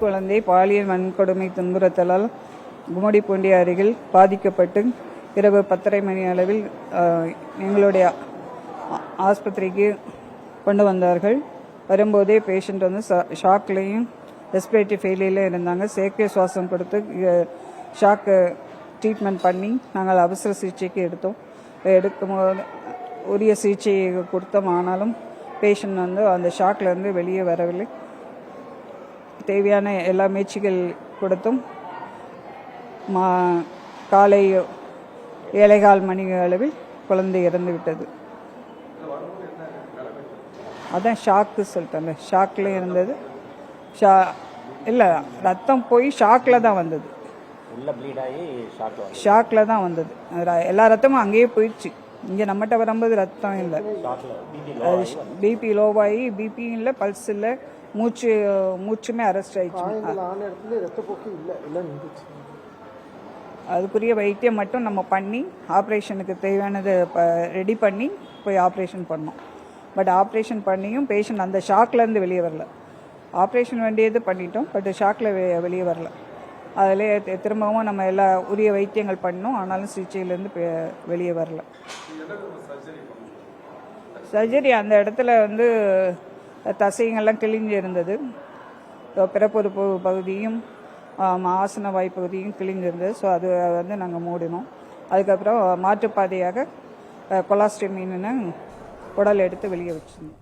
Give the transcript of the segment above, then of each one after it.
குழந்தை பாலியல் வன்கொடுமை துன்புறுத்தலால் கும்மிடிப்பூண்டி அருகில் பாதிக்கப்பட்டு இரவு 10:30 மணி அளவில் எங்களுடைய ஆஸ்பத்திரிக்கு கொண்டு வந்தார்கள். வரும்போதே பேஷண்ட் வந்து ஷாக்லேயும் ரெஸ்பிரேட்டரி ஃபெயிலியரில் இருந்தாங்க. செயற்கை சுவாசம் கொடுத்து ஷாக்கு ட்ரீட்மெண்ட் பண்ணி நாங்கள் அவசர சிகிச்சைக்கு எடுக்கும்போது உரிய சிகிச்சை கொடுத்தோம். ஆனாலும் பேஷண்ட் வந்து அந்த ஷாக்லேருந்து வெளியே வரவில்லை. தேவையான எல்லா முயற்சிகள் கொடுத்தும் காலை 7:15 மணி அளவில் குழந்தை இறந்து விட்டது. அதான் ஷாக்கு சொல்லிட்டேன். ஷாக்கில் இருந்தது. இல்லை, ரத்தம் போய் ஷாக்கில் தான் வந்தது. ஷாக்கில் தான் வந்தது. எல்லா ரத்தமும் அங்கேயே போயிடுச்சு. இங்கே நம்மகிட்ட வரும்போது ரத்தம் இல்லை. பிபி லோவாகி, பிபி இல்லை, பல்ஸ் இல்லை, மூச்சுமே அரெஸ்ட் ஆயிடுச்சு. அதுக்குரிய வைத்தியம் மட்டும் நம்ம பண்ணி ஆப்ரேஷனுக்கு தேவையானதை ரெடி பண்ணி போய் ஆப்ரேஷன் பண்ணோம். பட் ஆப்ரேஷன் பண்ணியும் பேஷண்ட் அந்த ஷாக்லேருந்து வெளியே வரல. ஆப்ரேஷன் வேண்டியது பண்ணிட்டோம், பட் ஷாக்கில் வெளியே வரல. அதில் திரும்பவும் நம்ம எல்லா உரிய வைத்தியங்கள் பண்ணோம். ஆனாலும் சிகிச்சையிலேருந்து வெளியே வரல. சர்ஜரி அந்த இடத்துல வந்து தசைங்கள்லாம் கிழிஞ்சு இருந்தது. பிறப்புறுப்பு பகுதியும் ஆசன வாய் பகுதியும் கிழிஞ்சிருந்தது. ஸோ அது வந்து நாங்கள் மூடினோம். அதுக்கப்புறம் மாற்றுப்பாதையாக கொலாஸ்டமின்னு உடல் எடுத்து வெளியே வச்சிருந்தோம்.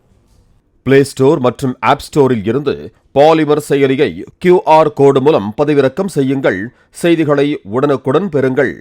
பிளே ஸ்டோர் மற்றும் ஆப் ஸ்டோரில் இருந்து பாலிமர் செயலியை QR கோடு மூலம் பதிவிறக்கம் செய்யுங்கள். செய்திகளை உடனுக்குடன் பெறுங்கள்.